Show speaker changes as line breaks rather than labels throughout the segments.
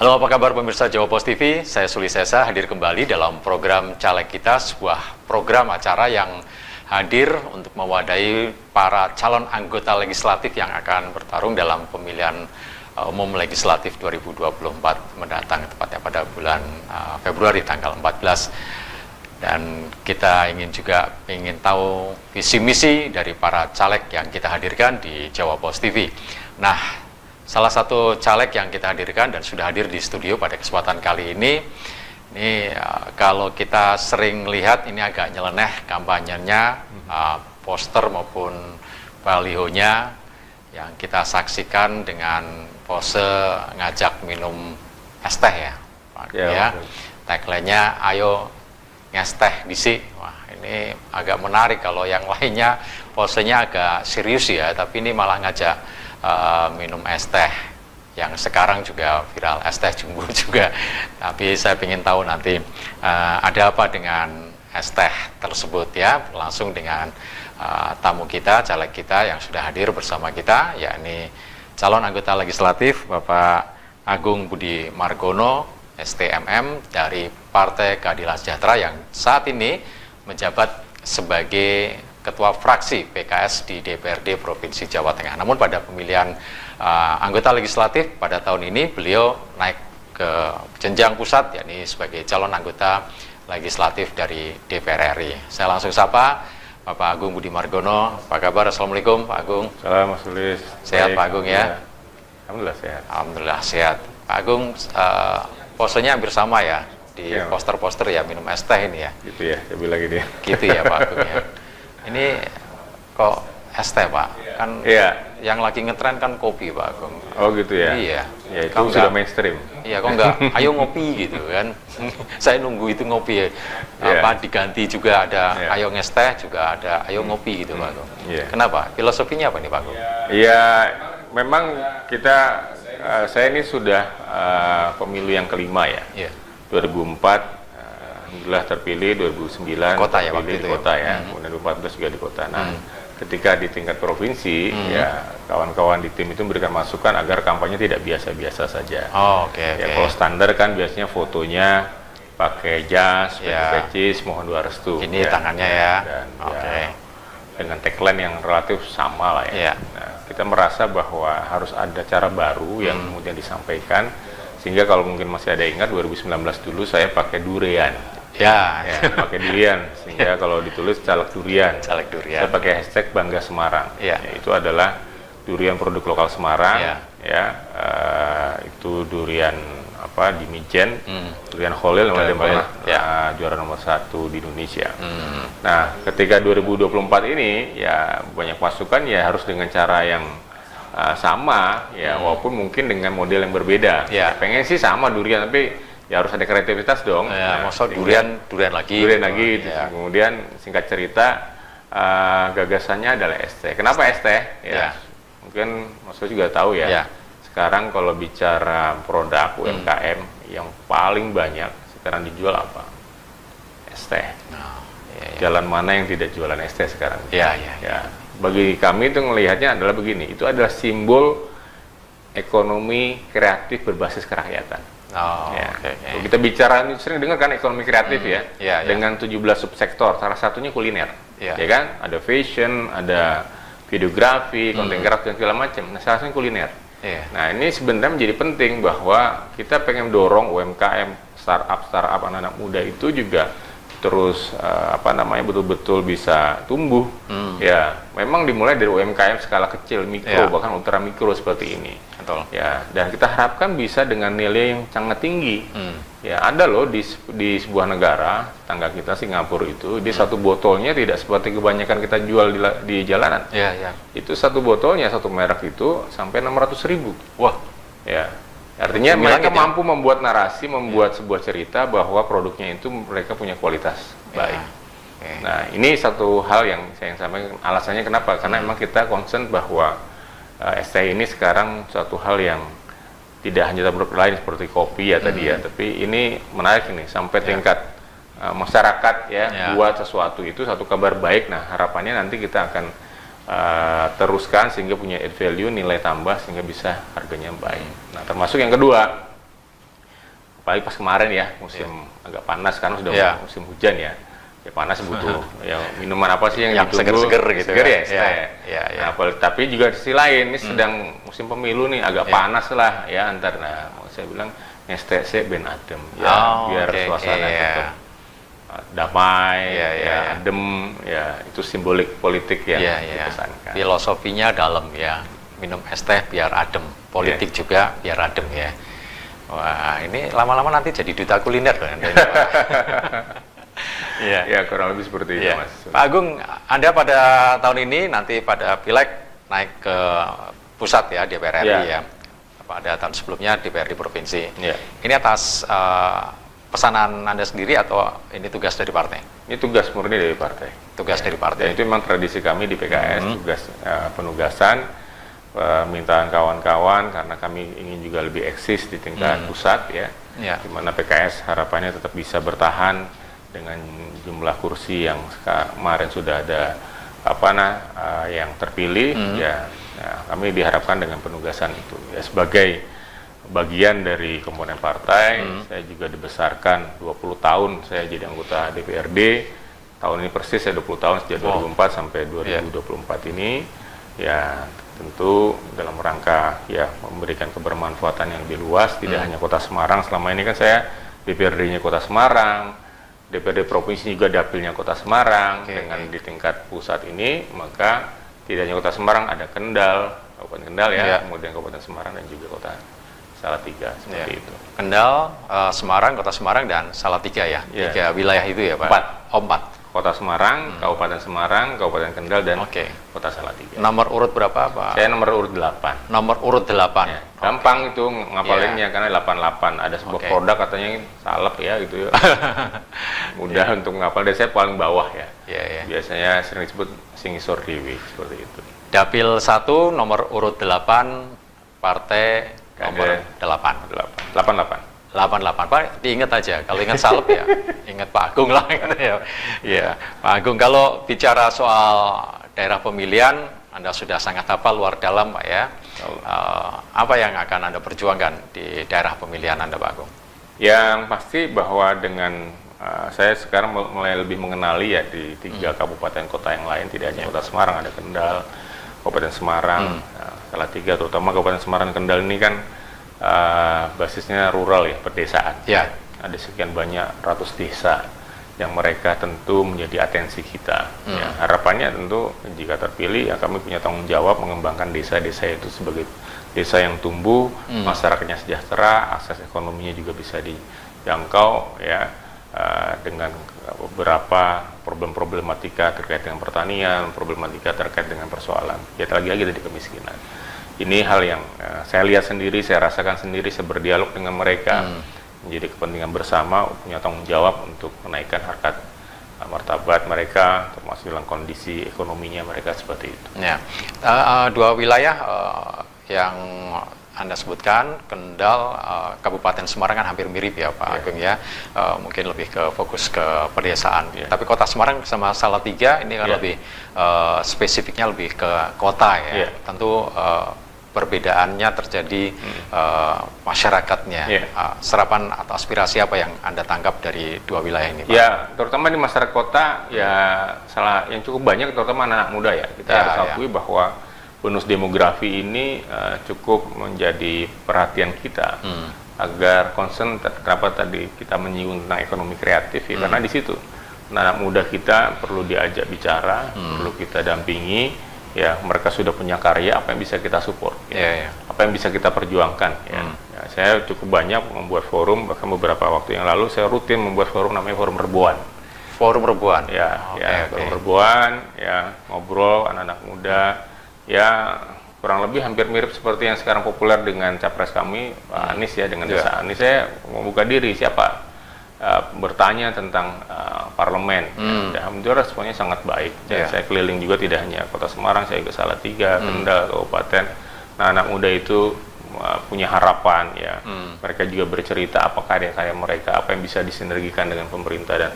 Halo, apa kabar pemirsa Jawa Pos TV? Saya Suli Sesa hadir kembali dalam program Caleg Kita, sebuah program acara yang hadir untuk mewadahi para calon anggota legislatif yang akan bertarung dalam pemilihan umum legislatif 2024 mendatang, tepatnya pada bulan Februari tanggal 14. Dan kita ingin tahu visi misi dari para caleg yang kita hadirkan di Jawa Pos TV. Nah, salah satu caleg yang kita hadirkan dan sudah hadir di studio pada kesempatan kali ini kalau kita sering lihat ini agak nyeleneh kampanyenya, poster maupun balihonya yang kita saksikan dengan pose ngajak minum es teh ya, Pak, ya. Tagline-nya ayo nges teh disi. Wah, ini agak menarik. Kalau yang lainnya posenya agak serius ya, tapi ini malah ngajak minum es teh yang sekarang juga viral, es teh jumbo juga. Tapi saya ingin tahu nanti ada apa dengan es teh tersebut ya. Langsung dengan tamu kita, caleg kita yang sudah hadir bersama kita, yakni calon anggota legislatif Bapak Agung Budi Margono, STMM dari Partai Keadilan Sejahtera yang saat ini menjabat sebagai Ketua Fraksi PKS di DPRD Provinsi Jawa Tengah. Namun pada pemilihan anggota legislatif pada tahun ini beliau naik ke jenjang pusat, yakni sebagai calon anggota legislatif dari DPR RI. Saya langsung sapa Bapak Agung Budi Margono. Apa kabar? Assalamualaikum Pak Agung.
Salam Mas Sulis.
Sehat Pak Agung ya?
Alhamdulillah sehat.
Alhamdulillah sehat. Pak Agung, posenya hampir sama ya di poster-poster ya, minum es teh ini ya.
Gitu ya, saya bilang gini.
Gitu ya Pak Agung ya. Ini kok es teh Pak? Kan yang lagi ngetren kan kopi Pak Agung.
Oh gitu ya?
Iya.
Ya itu sudah mainstream.
Iya, kok enggak ayo ngopi gitu kan. Saya nunggu itu ngopi ya. Apa diganti juga ada ayo nges teh, juga ada ayo ngopi gitu Pak Agung. Kenapa? Filosofinya apa nih Pak Agung?
Iya, memang kita saya ini sudah pemilu yang kelima ya. 2004 Alhamdulillah terpilih, 2009
kota ya,
waktu itu di kota ya, kemudian 2014 juga di kota. Nah, ketika di tingkat provinsi ya kawan-kawan di tim itu memberikan masukan agar kampanye tidak biasa-biasa saja. Kalau standar kan biasanya fotonya pakai jas, pakai pecis, mohon doa restu.
Ini tangannya ya.
Dan dengan tagline yang relatif sama lah ya. Nah, kita merasa bahwa harus ada cara baru yang kemudian disampaikan, sehingga kalau mungkin masih ada ingat 2019 dulu saya pakai durian. Pakai durian, sehingga kalau ditulis caleg durian. Saya pakai hashtag Bangga Semarang. Itu adalah durian produk lokal Semarang. Itu durian di Mijen, durian Holil yang pernah juara nomor 1 di Indonesia. Nah, ketika 2024 ini ya banyak masukan ya harus dengan cara yang sama ya, walaupun mungkin dengan model yang berbeda. Pengen sih sama durian, tapi ya harus ada kreativitas dong.
Durian lagi.
Kemudian singkat cerita gagasannya adalah es teh. Kenapa es teh? Mungkin Mas juga tahu ya. Sekarang kalau bicara produk UMKM yang paling banyak sekarang dijual apa? Es teh. Jalan mana yang tidak jualan es teh sekarang? Bagi kami itu melihatnya adalah begini, itu adalah simbol ekonomi kreatif berbasis kerakyatan. Kita bicara, sering dengar kan ekonomi kreatif dengan 17 subsektor, salah satunya kuliner, ya kan? Ada fashion, ada videografi, konten kreatif dan segala macam. Nah, salah satunya kuliner. Nah, ini sebenarnya menjadi penting bahwa kita pengen dorong UMKM, startup anak-anak muda itu juga terus betul-betul bisa tumbuh. Memang dimulai dari UMKM skala kecil, mikro, bahkan ultra mikro seperti ini. Dan kita harapkan bisa dengan nilai yang sangat tinggi. Ada loh di sebuah negara tetangga kita Singapura itu, di satu botolnya tidak seperti kebanyakan kita jual di jalanan. Itu satu botolnya, satu merek itu sampai 600.000. Wah. Artinya mereka mampu membuat narasi, membuat sebuah cerita bahwa produknya itu mereka punya kualitas baik. Nah, ini satu hal yang saya sampaikan. Alasannya kenapa? Karena memang kita concern bahwa es teh ini sekarang suatu hal yang tidak hanya lain seperti kopi ya tadi ya, tapi ini menarik ini sampai tingkat masyarakat buat sesuatu itu satu kabar baik. Nah, harapannya nanti kita akan teruskan sehingga punya add value, nilai tambah sehingga bisa harganya baik. Nah, termasuk yang kedua, apalagi pas kemarin ya musim agak panas kan sudah musim hujan ya. Ya panas butuh ya minuman apa sih yang
seger-seger gitu
seger ya, Nah, tapi juga di sisi lain ini sedang musim pemilu nih agak panas lah ya antar saya bilang ngestek sih ben adem ya biar suasana tetap damai adem ya itu simbolik politik yang dipesankan.
Filosofinya dalam ya, minum es teh biar adem, politik juga biar adem ya. Wah, ini lama-lama nanti jadi duta kuliner kan.
Ya kurang lebih seperti itu Mas.
Pak Agung, Anda pada tahun ini nanti pada Pileg naik ke pusat ya, DPR RI ya. Pada tahun sebelumnya DPRD provinsi. Ini atas pesanan Anda sendiri atau ini tugas dari partai?
Ini tugas murni dari partai.
Tugas dari partai.
Dan itu memang tradisi kami di PKS, tugas penugasan, permintaan kawan-kawan karena kami ingin juga lebih eksis di tingkat pusat ya. Di mana PKS harapannya tetap bisa bertahan dengan jumlah kursi yang kemarin sudah ada yang terpilih kami diharapkan dengan penugasan itu ya sebagai bagian dari komponen partai. Saya juga dibesarkan 20 tahun saya jadi anggota DPRD, tahun ini persis saya 20 tahun sejak 2004 sampai 2024 ini ya tentu dalam rangka ya memberikan kebermanfaatan yang lebih luas, tidak hanya Kota Semarang. Selama ini kan saya DPRD-nya Kota Semarang, DPRD Provinsi juga dapilnya Kota Semarang. Dengan di tingkat pusat ini, maka tidak hanya Kota Semarang, ada Kendal, Kabupaten Kendal kemudian Kabupaten Semarang dan juga Kota Salatiga, seperti itu.
Kendal, Semarang, Kota Semarang dan Salatiga ya, 3 wilayah itu ya Pak? 4.
Kota Semarang, Kabupaten Semarang, Kabupaten Kendal dan Kota Salatiga.
Nomor urut berapa Pak?
Saya nomor urut 8.
Nomor urut 8.
Gampang itu ngapalinnya karena 88 ada sebuah produk katanya salep ya gitu ya. Mudah untuk ngapal, dan saya paling bawah ya. Biasanya sering disebut Singisor Dewi seperti itu.
Dapil 1 nomor urut 8, partai nomor 88. 88 Pak, diingat aja. Kalau ingat salep ya, ingat Pak Agung lah gitu ya. Ya, Pak Agung, kalau bicara soal daerah pemilihan, Anda sudah sangat hafal luar dalam Pak ya. Apa yang akan Anda perjuangkan di daerah pemilihan Anda Pak Agung?
Yang pasti bahwa dengan saya sekarang mulai lebih mengenali ya di 3 kabupaten kota yang lain, tidak hanya Kota Semarang, ada Kendal, Kabupaten Semarang, Salatiga, terutama Kabupaten Semarang dan Kendal ini kan basisnya rural ya, pedesaan. Ada sekian banyak ratus desa yang mereka tentu menjadi atensi kita. Ya, harapannya tentu jika terpilih ya kami punya tanggung jawab mengembangkan desa-desa itu sebagai desa yang tumbuh, masyarakatnya sejahtera, akses ekonominya juga bisa dijangkau ya, dengan beberapa problematika terkait dengan pertanian, problematika terkait dengan persoalan ya lagi-lagi dari kemiskinan. Ini hal yang saya lihat sendiri, saya rasakan sendiri, saya berdialog dengan mereka, menjadi kepentingan bersama, punya tanggung jawab untuk menaikkan harkat martabat mereka, termasuk dalam kondisi ekonominya mereka seperti itu.
Dua wilayah yang Anda sebutkan, Kendal, Kabupaten Semarang kan hampir mirip ya Pak Agung ya, mungkin lebih ke fokus ke pedesaan. Tapi Kota Semarang sama Salatiga ini kan lebih spesifiknya lebih ke kota ya. Tentu perbedaannya terjadi masyarakatnya. Serapan atau aspirasi apa yang Anda tangkap dari dua wilayah ini Pak?
Ya, terutama di masyarakat kota ya yang cukup banyak terutama anak muda ya. Kita harus akui bahwa bonus demografi ini cukup menjadi perhatian kita agar concern. Kenapa tadi kita menyinggung tentang ekonomi kreatif ya, karena di situ anak muda kita perlu diajak bicara, perlu kita dampingi ya, mereka sudah punya karya, apa yang bisa kita support apa yang bisa kita perjuangkan ya. Saya cukup banyak membuat forum, bahkan beberapa waktu yang lalu saya rutin membuat forum namanya Forum Rebuan.
Forum Rebuan
Forum Rebuan ya, ngobrol anak-anak muda ya, kurang lebih hampir mirip seperti yang sekarang populer dengan capres kami Pak Anies ya, dengan desa Anies. Saya membuka diri siapa bertanya tentang parlemen. Alhamdulillah responnya sangat baik. Saya keliling juga tidak hanya Kota Semarang, saya ke Salatiga, Kendal, Kabupaten. Nah, anak muda itu punya harapan ya. Mereka juga bercerita apa karya-karya mereka, apa yang bisa disinergikan dengan pemerintah, dan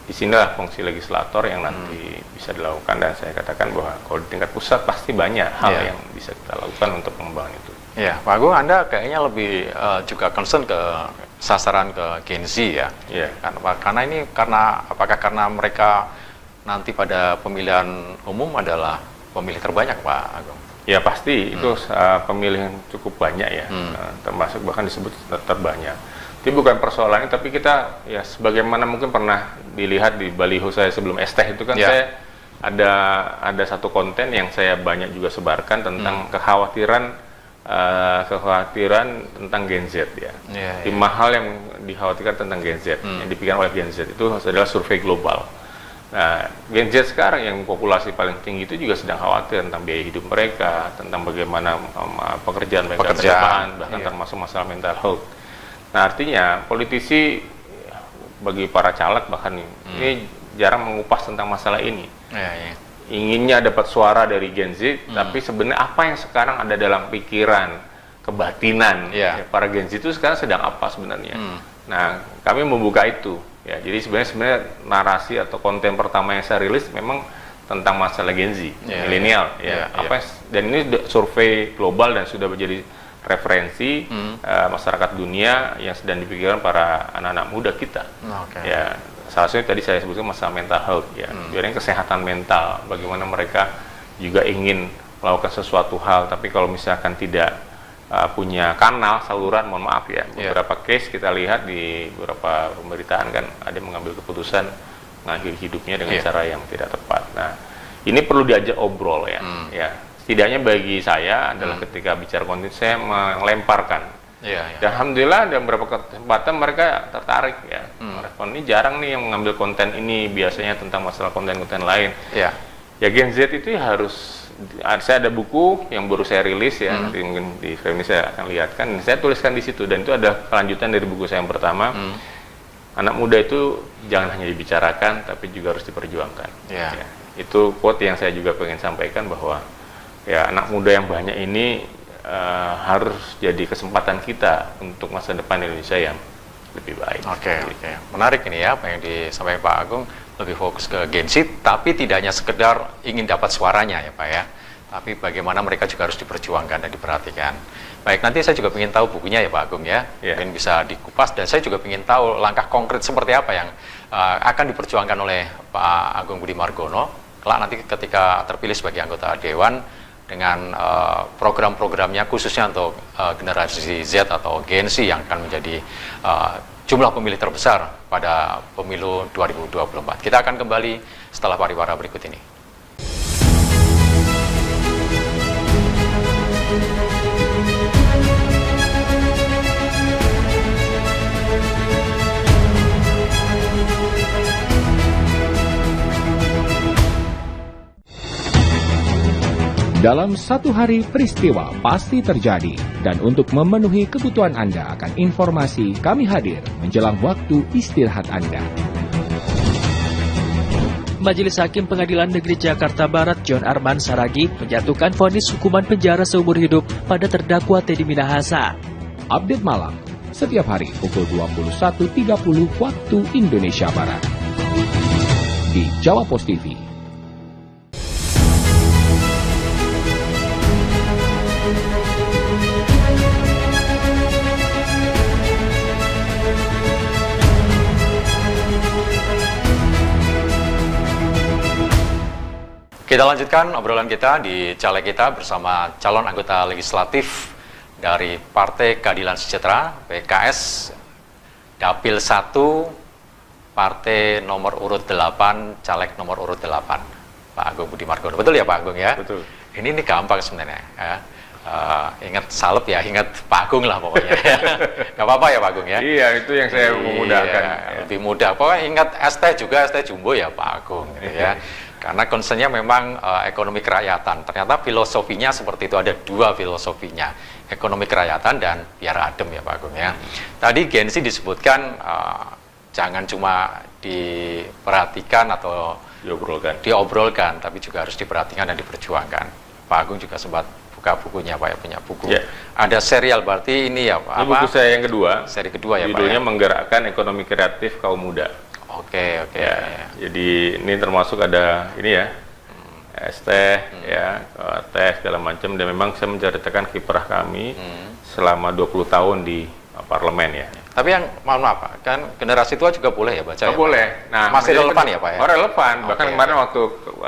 disinilah fungsi legislator yang nanti bisa dilakukan. Dan saya katakan bahwa kalau di tingkat pusat pasti banyak hal yang bisa kita lakukan untuk membangun itu.
Ya, Pak Agung, Anda kayaknya lebih juga concern ke sasaran ke Gen Z ya. Karena ini apakah karena mereka nanti pada pemilihan umum adalah pemilih terbanyak, Pak Agung?
Ya pasti itu pemilih yang cukup banyak ya, termasuk bahkan disebut terbanyak. Itu bukan persoalannya, tapi kita ya sebagaimana mungkin pernah dilihat di baliho saya sebelum ST itu kan saya ada satu konten yang saya banyak juga sebarkan tentang kekhawatiran tentang Gen Z ya. 5 hal yang dikhawatirkan tentang Gen Z yang dipikirkan oleh Gen Z itu adalah survei global. Nah, Gen Z sekarang yang populasi paling tinggi itu juga sedang khawatir tentang biaya hidup mereka, tentang bagaimana pekerjaan mereka ke depan, bahkan termasuk masalah mental health. Nah, artinya politisi bagi para caleg bahkan ini jarang mengupas tentang masalah ini. Inginnya dapat suara dari Gen Z, tapi sebenarnya apa yang sekarang ada dalam pikiran, kebatinan para Gen Z itu sekarang sedang apa sebenarnya? Nah, kami membuka itu. Ya, jadi sebenarnya narasi atau konten pertama yang saya rilis memang tentang masalah Gen Z, milenial. Dan ini survei global dan sudah menjadi referensi masyarakat dunia yang sedang dipikirkan para anak-anak muda kita. Ya, salah satunya tadi saya sebutkan masalah mental health ya, biarnya kesehatan mental, bagaimana mereka juga ingin melakukan sesuatu hal, tapi kalau misalkan tidak punya kanal saluran, mohon maaf ya, beberapa case kita lihat di beberapa pemberitaan kan ada yang mengambil keputusan mengakhiri hidupnya dengan cara yang tidak tepat. Nah, ini perlu diajak obrol ya. Setidaknya bagi saya adalah ketika bicara konten saya melemparkan. Dan alhamdulillah ada beberapa kesempatan mereka tertarik ya. Merespon ini jarang nih yang mengambil konten ini, biasanya tentang masalah konten-konten lain. Ya Gen Z itu harus, saya ada buku yang baru saya rilis ya, nanti mungkin di film ini saya akan lihatkan, saya tuliskan di situ, dan itu ada kelanjutan dari buku saya yang pertama. Anak muda itu jangan hanya dibicarakan, tapi juga harus diperjuangkan. Itu quote yang saya juga pengen sampaikan, bahwa ya anak muda yang banyak ini harus jadi kesempatan kita untuk masa depan Indonesia yang lebih baik.
Menarik ini ya apa yang disampaikan Pak Agung, lebih fokus ke Gen Z, tapi tidak hanya sekedar ingin dapat suaranya ya Pak ya, tapi bagaimana mereka juga harus diperjuangkan dan diperhatikan. Baik, nanti saya juga ingin tahu bukunya ya Pak Agung ya, mungkin bisa dikupas, dan saya juga ingin tahu langkah konkret seperti apa yang akan diperjuangkan oleh Pak Agung Budi Margono kelak nanti ketika terpilih sebagai anggota Dewan, dengan program-programnya khususnya untuk generasi Z atau Gen Z yang akan menjadi jumlah pemilih terbesar pada pemilu 2024. Kita akan kembali setelah pariwara berikut ini.
Dalam satu hari peristiwa pasti terjadi, dan untuk memenuhi kebutuhan Anda akan informasi, kami hadir menjelang waktu istirahat Anda.
Majelis Hakim Pengadilan Negeri Jakarta Barat John Arman Saragih menjatuhkan vonis hukuman penjara seumur hidup pada terdakwa Teddy Minahasa.
Update malam, setiap hari pukul 21.30 waktu Indonesia Barat. Di Jawa Post TV.
Kita lanjutkan obrolan kita di caleg kita bersama calon anggota legislatif dari Partai Keadilan Sejahtera, PKS, Dapil 1, Partai nomor urut 8, caleg nomor urut 8, Pak Agung Budi Margono. Betul ya Pak Agung ya?
Betul.
Ini gampang sebenarnya. Ya. Ingat salep ya, ingat Pak Agung lah pokoknya. Gak apa-apa ya Pak Agung ya?
Iya, itu yang saya memudahkan.
Lebih mudah. Pokoknya ingat ST juga, ST Jumbo ya Pak Agung. Gitu ya. Karena concernnya memang ekonomi kerakyatan. Ternyata filosofinya seperti itu, ada dua filosofinya, ekonomi kerakyatan dan biar adem ya Pak Agung ya. Tadi Gen Z disebutkan jangan cuma diperhatikan atau diobrolkan, tapi juga harus diperhatikan dan diperjuangkan. Pak Agung juga sempat buka bukunya Pak ya, punya buku. Ada serial berarti ini ya Pak.
Ini buku saya yang kedua.
Seri kedua ya Pak.
Judulnya Menggerakkan Ekonomi Kreatif Kaum Muda.
Oke.
Ya, jadi ini termasuk ada ini ya, ST, ya, teh segala macam, dan memang saya menceritakan kiprah kami selama 20 tahun di parlemen ya.
Tapi yang mohon maaf, kan generasi tua juga boleh ya baca ya?
Boleh.
Nah, masih relevan ya Pak ya?
Relevan. Bahkan kemarin waktu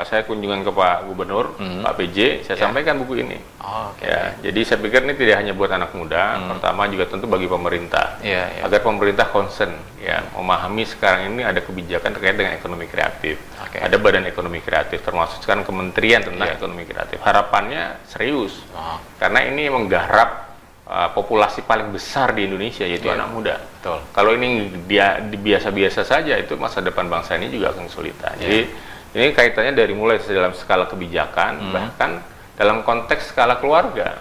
saya kunjungan ke Pak Gubernur, Pak PJ, saya sampaikan buku ini. Ya, jadi saya pikir ini tidak hanya buat anak muda, pertama juga tentu bagi pemerintah, agar pemerintah concern, ya, memahami sekarang ini ada kebijakan terkait dengan ekonomi kreatif. Ada Badan Ekonomi Kreatif, termasuk sekarang Kementerian tentang ekonomi kreatif. Harapannya serius, karena ini menggarap populasi paling besar di Indonesia, yaitu anak muda.
Betul.
Kalau ini dia biasa-biasa saja, itu masa depan bangsa ini juga akan kesulitan. Jadi ini kaitannya dari mulai dalam skala kebijakan, bahkan dalam konteks skala keluarga.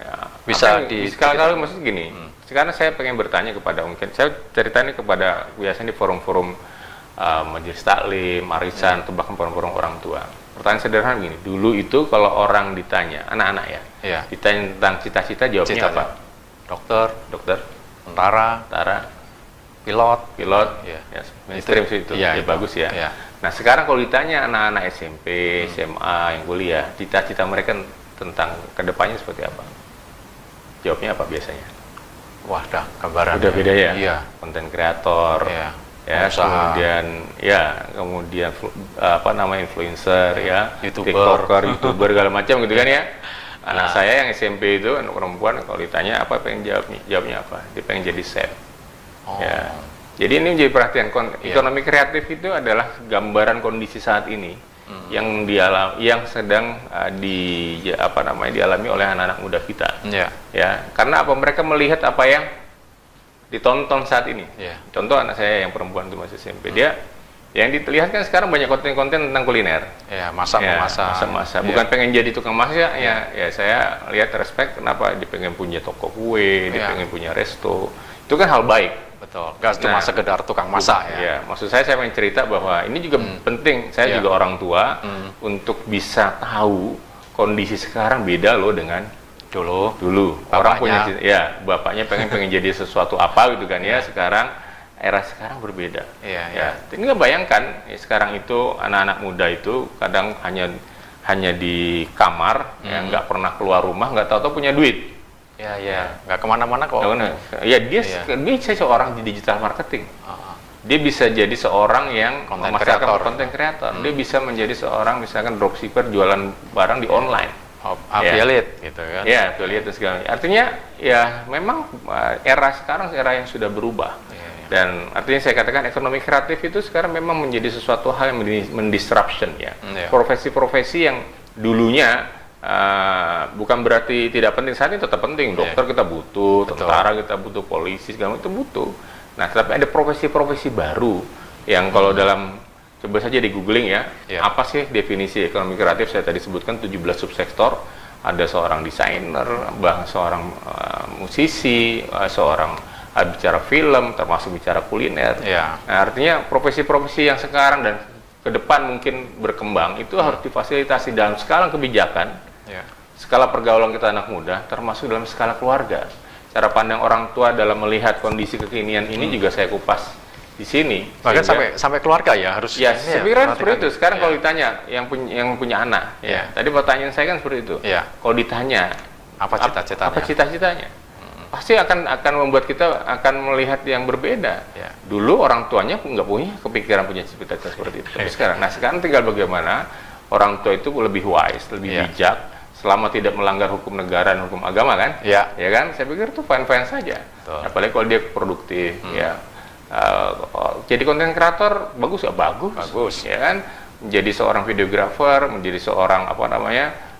Ya,
bisa
di skala keluarga, maksud gini. Sekarang saya pengen bertanya kepada, mungkin saya ceritanya kepada biasanya di forum-forum majelis taklim, arisan, atau bahkan forum-forum orang tua. Pertanyaan sederhana begini, dulu itu kalau orang ditanya, anak-anak ya, ditanya tentang cita-cita, jawabnya apa? Dokter, tentara, pilot, ya, mainstream itu, ya bagus ya. Nah sekarang kalau ditanya anak-anak SMP, SMA yang kuliah, cita-cita mereka tentang kedepannya seperti apa? Jawabnya apa biasanya?
Wah, gambaran.
Udah beda ya?
Iya.
Konten kreator. Ya, kemudian apa namanya, influencer, ya, TikToker, YouTuber, segala macam gitu kan ya. Anak saya yang SMP itu, anak perempuan, kalau ditanya apa pengen jawabnya apa? Dia pengen jadi chef. Ya. Jadi ini menjadi perhatian. Ekonomi kreatif itu adalah gambaran kondisi saat ini yang sedang dialami oleh anak-anak muda kita. Ya, karena apa? Mereka melihat apa yang ditonton saat ini. Contoh anak saya yang perempuan itu masih SMP, dia yang dilihat kan sekarang banyak konten-konten tentang kuliner. Masak. Bukan pengen jadi tukang masak ya saya lihat respect, kenapa dia pengen punya toko kue, dia pengen punya resto. Itu kan hal baik.
Betul. Gak cuma sekedar tukang masak ya.
Maksud saya pengen cerita bahwa ini juga penting. Saya juga orang tua untuk bisa tahu kondisi sekarang beda loh dengan dulu orang punya bapaknya pengen jadi sesuatu apa gitu kan ya. Sekarang era sekarang berbeda. Ini nggak bayangkan sekarang itu anak-anak muda itu kadang hanya di kamar, nggak pernah keluar rumah, nggak tahu-tahu punya duit.
Nggak kemana-mana kok.
Dia bisa seorang di digital marketing. Dia bisa jadi seorang yang memasarkan konten kreator. Dia bisa menjadi seorang misalkan dropshipper, jualan barang di online.
Affiliate gitu kan.
Affiliate dan segala macam. Artinya ya memang era sekarang era yang sudah berubah. Dan artinya saya katakan ekonomi kreatif itu sekarang memang menjadi sesuatu hal yang mendisruption ya. Profesi-profesi yang dulunya bukan berarti tidak penting, saat ini tetap penting. Dokter kita butuh, tentara kita butuh, polisi segala macam itu butuh. Nah, tapi ada profesi-profesi baru yang kalau dalam, coba saja di googling ya, apa sih definisi ekonomi kreatif? Saya tadi sebutkan 17 subsektor. Ada seorang desainer, seorang musisi, seorang bicara film, termasuk bicara kuliner. Nah, artinya profesi-profesi yang sekarang dan ke depan mungkin berkembang itu harus difasilitasi dalam skala kebijakan, skala pergaulan kita anak muda, termasuk dalam skala keluarga. Cara pandang orang tua dalam melihat kondisi kekinian ini juga saya kupas di sini.
Bahkan sampai keluarga ya harus.
Saya pikir seperti itu. Sekarang kalau ditanya yang punya anak, tadi pertanyaan saya kan seperti itu. Kalau ditanya
apa
cita-citanya, pasti akan membuat kita akan melihat yang berbeda. Dulu orang tuanya nggak punya kepikiran punya cita-cita seperti itu. Tapi sekarang tinggal bagaimana orang tua itu lebih wise, lebih bijak, selama tidak melanggar hukum negara dan hukum agama kan? Ya kan? Saya pikir itu fine-fine saja. Apalagi kalau dia produktif, jadi konten kreator bagus ya, bagus ya kan, menjadi seorang videografer, menjadi seorang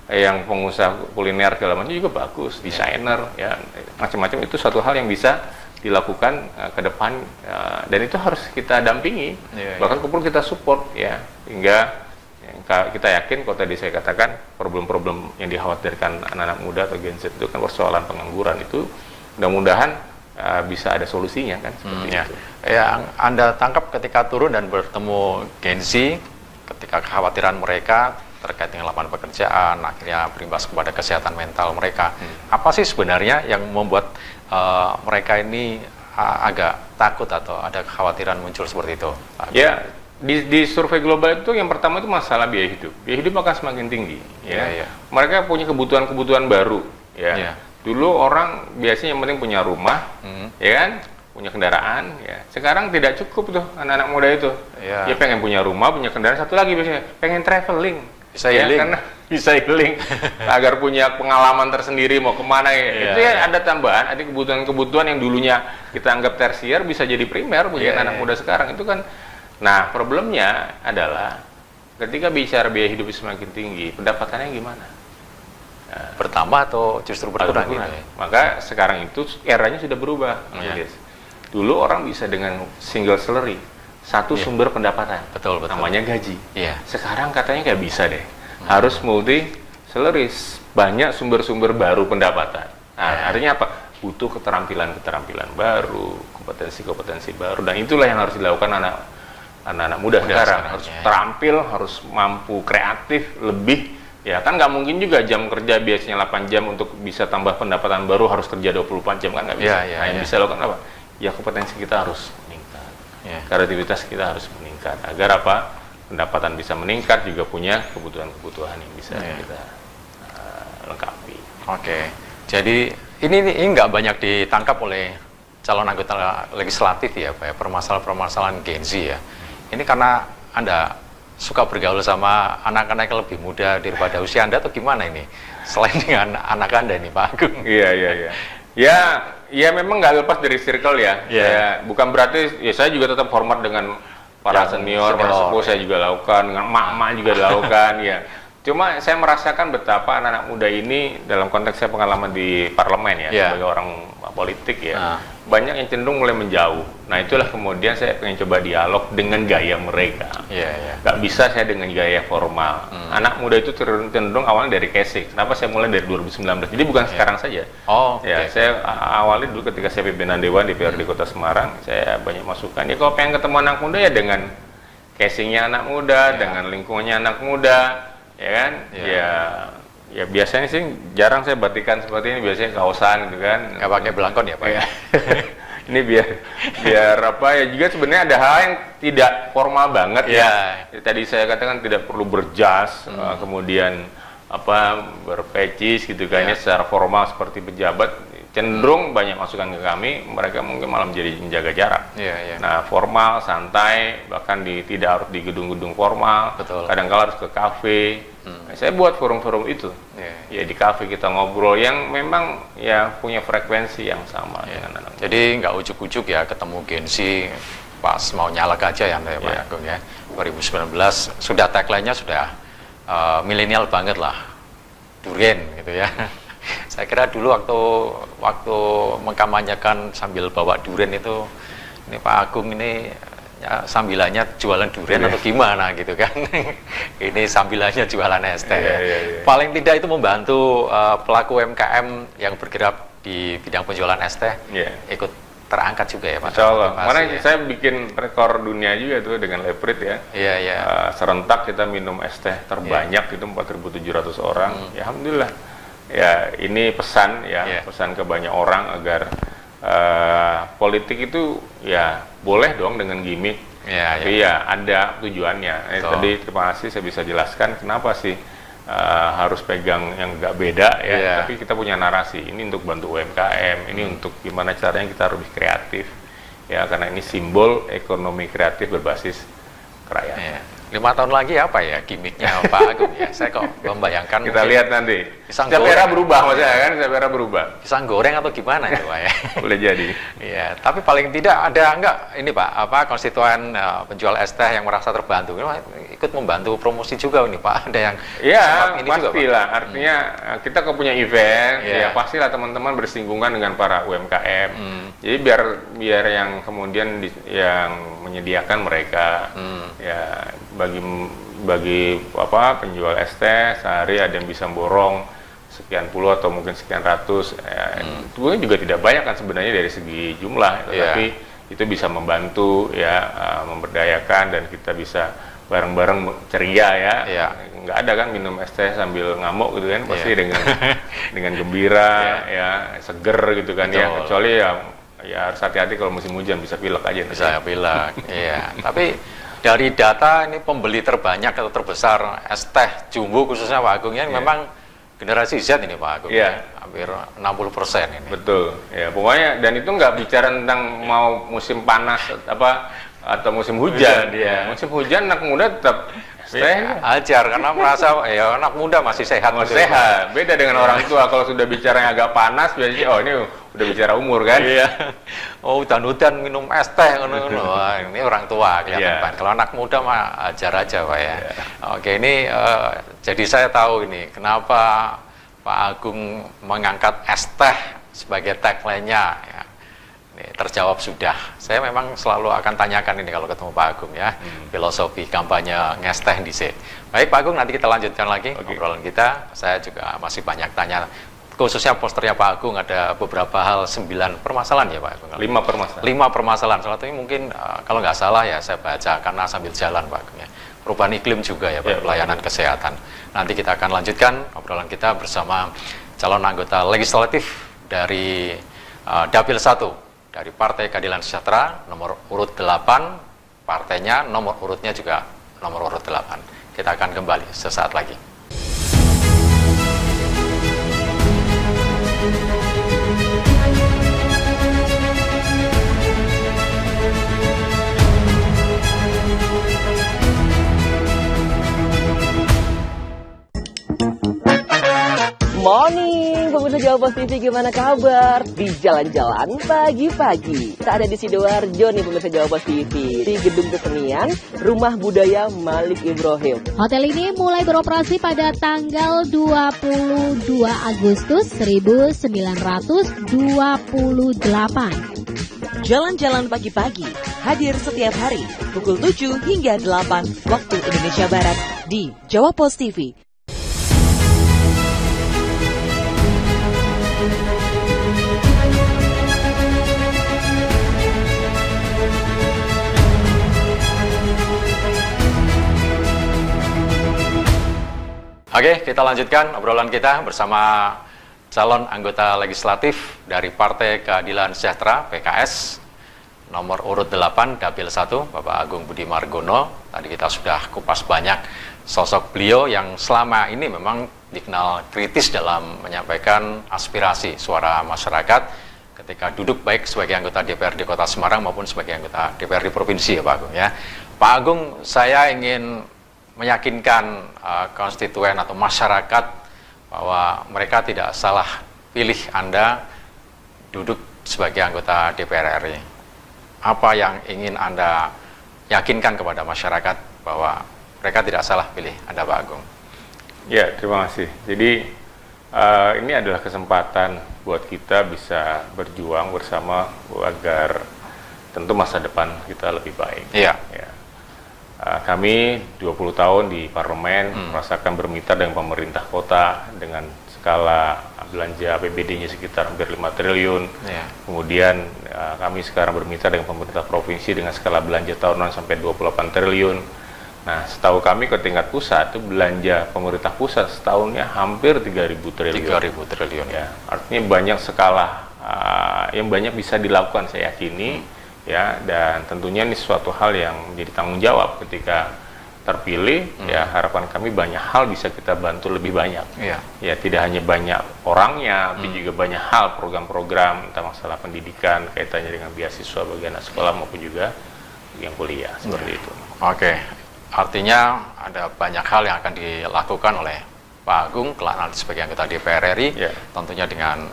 yang pengusaha kuliner segala macam juga bagus, desainer ya, macam-macam. Itu suatu hal yang bisa dilakukan ke depan, dan itu harus kita dampingi, bahkan perlu kita support ya, hingga kita yakin kalau tadi saya katakan problem-problem yang dikhawatirkan anak-anak muda atau Gen Z itu kan persoalan pengangguran, itu mudah-mudahan bisa ada solusinya kan seperti itu.
Yang Anda tangkap ketika turun dan bertemu Gen Z, ketika kekhawatiran mereka terkait dengan lapangan pekerjaan akhirnya berimbas kepada kesehatan mental mereka, apa sih sebenarnya yang membuat mereka ini agak takut atau ada kekhawatiran muncul seperti itu?
Ya, di survei global itu yang pertama itu masalah biaya hidup akan semakin tinggi ya. Mereka punya kebutuhan baru ya. Dulu orang biasanya yang penting punya rumah, ya kan, punya kendaraan, ya sekarang tidak cukup tuh anak-anak muda itu. Dia pengen punya rumah, punya kendaraan, satu lagi biasanya pengen traveling,
bisa healing,
karena bisa healing, agar punya pengalaman tersendiri mau kemana. Itu ya ada tambahan, ada kebutuhan-kebutuhan yang dulunya kita anggap tersier bisa jadi primer bagi anak muda sekarang itu kan. Nah problemnya adalah ketika bicara biaya hidup semakin tinggi, pendapatannya gimana?
Bertambah atau justru berkurang?
Maka sekarang itu eranya sudah berubah. Dulu orang bisa dengan single salary, satu sumber pendapatan,
betul.
Namanya gaji. Sekarang katanya nggak bisa deh, harus multi salary, banyak sumber-sumber baru pendapatan. Nah, artinya apa? Butuh keterampilan-keterampilan baru, kompetensi-kompetensi baru, dan itulah yang harus dilakukan anak-anak muda sekarang. Harus terampil, harus mampu kreatif, lebih. Ya kan nggak mungkin juga jam kerja biasanya 8 jam untuk bisa tambah pendapatan baru harus kerja 24 jam, kan nggak bisa. Yang bisa lakukan apa? Ya kompetensi kita harus meningkat, kreativitas kita harus meningkat, agar apa? Pendapatan bisa meningkat, juga punya kebutuhan-kebutuhan yang bisa kita lengkapi.
Jadi ini nggak banyak ditangkap oleh calon anggota legislatif ya Pak ya, permasalahan-permasalahan Gen Z ya. Ini karena Anda suka bergaul sama anak-anak yang lebih muda daripada usia Anda atau gimana ini? Selain dengan anak Anda ini Pak Agung.
Ya memang nggak lepas dari circle ya. Bukan berarti ya saya juga tetap hormat dengan para senior, para sepuh saya juga lakukan, dengan emak-emak juga dilakukan ya. Cuma saya merasakan betapa anak-anak muda ini dalam konteks saya pengalaman di parlemen ya, sebagai orang politik ya, banyak yang cenderung mulai menjauh. Nah itulah kemudian saya pengen coba dialog dengan gaya mereka. Gak bisa saya dengan gaya formal. Anak muda itu cenderung awalnya dari casing. Kenapa saya mulai dari 2019? Jadi bukan sekarang saja. Saya awalnya dulu ketika saya pimpinan Dewan di DPRD Kota Semarang, saya banyak masukan. Ya kalau pengen ketemu anak muda ya dengan casingnya anak muda, dengan lingkungannya anak muda. Ya kan, ya biasanya sih jarang saya batikan seperti ini, biasanya kaosan gitu kan.
Nggak pakai belangkon ya Pak?
Ini biar apa ya, juga sebenarnya ada hal yang tidak formal banget ya. Tadi saya katakan tidak perlu berjas, kemudian apa berpecis gitu kan, secara formal seperti pejabat. Cenderung banyak masukan ke kami, mereka mungkin malah menjadi menjaga jarak. Nah, formal, santai, bahkan tidak harus di gedung-gedung formal. Kadang-kala harus ke kafe. Nah, saya buat forum-forum itu. Ya di kafe kita ngobrol yang memang ya punya frekuensi yang sama dengan anak.
Jadi nggak ujuk-ujuk ya ketemu Gen Z pas mau nyalek aja ya Pak Agung ya. 2019 sudah tagline-nya sudah milenial banget lah. Durian gitu ya. Saya kira dulu waktu mengkampanyekan sambil bawa durian itu, ini Pak Agung ini ya, sambilannya jualan durian atau gimana gitu kan. Ini sambilannya jualan es teh. Paling tidak itu membantu pelaku UMKM yang bergerak di bidang penjualan es teh ikut terangkat juga ya Pak.
Insya Allah. Mana saya bikin rekor dunia juga tuh dengan Leprit ya. Serentak kita minum es teh terbanyak itu 4.700 orang. Ya alhamdulillah. Ya ini pesan ya, pesan ke banyak orang agar politik itu ya boleh dong dengan gimmick, tapi ya ada tujuannya. Tadi terima kasih saya bisa jelaskan kenapa sih harus pegang yang nggak beda ya, tapi kita punya narasi ini untuk bantu UMKM, ini untuk gimana caranya kita harus lebih kreatif ya, karena ini simbol ekonomi kreatif berbasis kerakyatan.
5 tahun lagi apa ya gimmicknya Pak Agung ya? Saya kok membayangkan.
Kita lihat nanti. Setiap era berubah maksudnya kan, setiap era berubah.
Pisang goreng atau gimana itu Pak ya?
Boleh jadi.
Tapi paling tidak ada enggak ini Pak, apa konstituen penjual es teh yang merasa terbantu, ikut membantu promosi juga ini Pak. Ada yang
ini pastilah. Juga, artinya kita kalau punya event, ya pastilah teman-teman bersinggungan dengan para UMKM. Jadi biar yang kemudian yang menyediakan mereka ya bagi apa penjual es teh sehari ada yang bisa borong sekian puluh atau mungkin sekian ratus, itu juga tidak banyak kan sebenarnya dari segi jumlah, tapi itu bisa membantu ya memberdayakan, dan kita bisa bareng-bareng ceria ya. Nggak ada kan minum es teh sambil ngamuk gitu kan, pasti dengan gembira ya, seger gitu kan. Ya kecuali ya harus hati-hati kalau musim hujan, bisa pilek aja.
Bisa pilek. Tapi dari data ini pembeli terbanyak atau terbesar es teh jumbo khususnya Pak Agung ya, memang generasi Z ini Pak Agung.
Iya.
Hampir 60% ini.
Betul. Ya, pokoknya dan itu nggak bicara tentang mau musim panas atau musim hujan.
Dia.
Musim hujan anak muda tetap stay
ajar karena merasa ya anak muda masih sehat.
Sehat. Beda dengan orang tua, kalau sudah bicara yang agak panas biasanya oh ini udah bicara umur kan.
Iya. Oh udan-udan minum es teh ngono. Wah, ini orang tua kelihatan Pak. Kalau anak muda mah ajar aja Pak ya. Oke, ini jadi saya tahu ini kenapa Pak Agung mengangkat es teh sebagai tagline-nya ya. Ini terjawab sudah. Saya memang selalu akan tanyakan ini kalau ketemu Pak Agung ya, filosofi kampanye nges teh dhisik. Baik Pak Agung, nanti kita lanjutkan lagi obrolan kita. Saya juga masih banyak tanya, khususnya posternya Pak Agung ada beberapa hal, 9 permasalahan ya Pak Agung.
5 permasalahan.
5 permasalahan. Salah satunya mungkin kalau nggak salah ya saya baca karena sambil jalan Pak Agung ya. Perubahan iklim juga ya Pak, pelayanan kesehatan. Nanti kita akan lanjutkan obrolan kita bersama calon anggota legislatif dari Dapil 1 dari Partai Keadilan Sejahtera nomor urut 8, partainya nomor urutnya juga nomor urut 8. Kita akan kembali sesaat lagi.
Morning, pemirsa Jawa Post TV, gimana kabar? Di jalan-jalan pagi-pagi. Kita ada di Sidoarjo nih pemirsa Jawa Post TV, di Gedung Kesenian Rumah Budaya Malik Ibrahim.
Hotel ini mulai beroperasi pada tanggal 22 Agustus 1928.
Jalan-jalan pagi-pagi hadir setiap hari pukul 7 hingga 8 waktu Indonesia Barat di Jawa Post TV.
Oke, kita lanjutkan obrolan kita bersama calon anggota legislatif dari Partai Keadilan Sejahtera PKS nomor urut 8 Dapil 1 Bapak Agung Budi Margono. Tadi kita sudah kupas banyak sosok beliau yang selama ini memang dikenal kritis dalam menyampaikan aspirasi suara masyarakat ketika duduk baik sebagai anggota DPRD Kota Semarang maupun sebagai anggota DPRD Provinsi ya Pak Agung ya. Pak Agung, saya ingin meyakinkan konstituen atau masyarakat bahwa mereka tidak salah pilih Anda duduk sebagai anggota DPR RI. Apa yang ingin Anda yakinkan kepada masyarakat bahwa mereka tidak salah pilih Anda Pak Agung?
Ya, terima kasih. Jadi ini adalah kesempatan buat kita bisa berjuang bersama agar tentu masa depan kita lebih baik.
Iya.
Ya. Kami 20 tahun di parlemen merasakan bermitra dengan pemerintah kota dengan skala belanja APBD-nya sekitar hampir 5 triliun.
Yeah.
Kemudian kami sekarang bermitra dengan pemerintah provinsi dengan skala belanja tahunan sampai 28 triliun. Nah, setahu kami ke tingkat pusat itu belanja pemerintah pusat setahunnya hampir 3.000 triliun.
3.000 triliun.
Ya, artinya banyak skala yang banyak bisa dilakukan saya yakini. Ya, dan tentunya ini suatu hal yang menjadi tanggung jawab ketika terpilih. Ya, harapan kami banyak hal bisa kita bantu lebih banyak. Ya, tidak hanya banyak orangnya, tapi juga banyak hal program-program tentang masalah pendidikan kaitannya dengan beasiswa bagi anak sekolah maupun juga yang kuliah seperti itu.
Oke, artinya ada banyak hal yang akan dilakukan oleh Pak Agung kelak nanti sebagai anggota DPR RI, tentunya dengan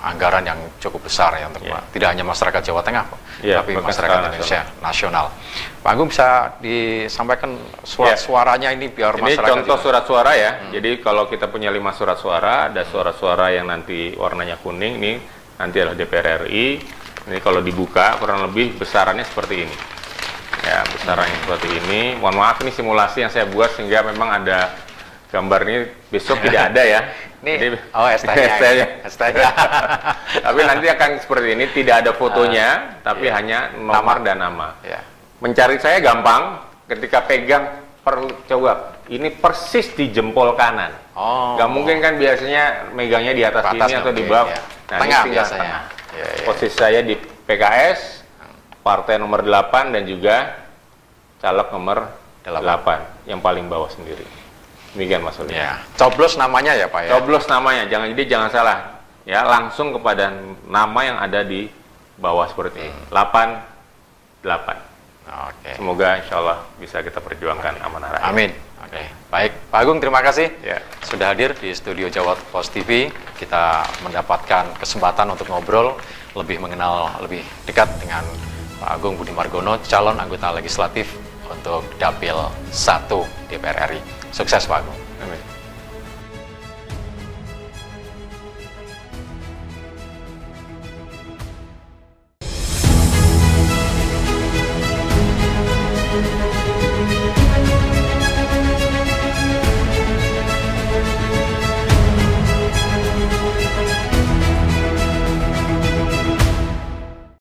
anggaran yang cukup besar ya untuk tidak hanya masyarakat Jawa Tengah, tapi masyarakat Indonesia nasional. Pak Agung bisa disampaikan surat suaranya ini biar
ini
masyarakat. Ini
contoh surat suara ya. Jadi kalau kita punya 5 surat suara, ada suara-suara yang nanti warnanya kuning, ini nanti adalah DPR RI. Ini kalau dibuka kurang lebih besarannya seperti ini. Ya, besarannya seperti ini. Mohon maaf ini simulasi yang saya buat sehingga memang ada gambar ini besok tidak ada ya.
Ini ST-nya.
Tapi nanti akan seperti ini, tidak ada fotonya, tapi hanya nomor dan nama. Mencari saya gampang, ketika pegang coba ini persis di jempol kanan. Gak mungkin kan biasanya megangnya di atas ini atau di bawah. Nah,
tengah
ini tinggal tengah. Posisi saya di PKS, partai nomor 8 dan juga caleg nomor 8 yang paling bawah sendiri. Demikian Mas Uli.
Ya, coblos namanya ya Pak ya.
Coblos namanya, jangan salah. Ya, langsung kepada nama yang ada di bawah seperti ini. 88.
Oke.
Semoga insya Allah bisa kita perjuangkan amanah rakyat.
Amin. Oke. Baik, Pak Agung terima kasih
Ya.
sudah hadir di studio Jawa Post TV. Kita mendapatkan kesempatan untuk ngobrol, lebih mengenal lebih dekat dengan Pak Agung Budi Margono, calon anggota legislatif untuk Dapil 1 DPR RI. Sukses Pak Agung.
Amin.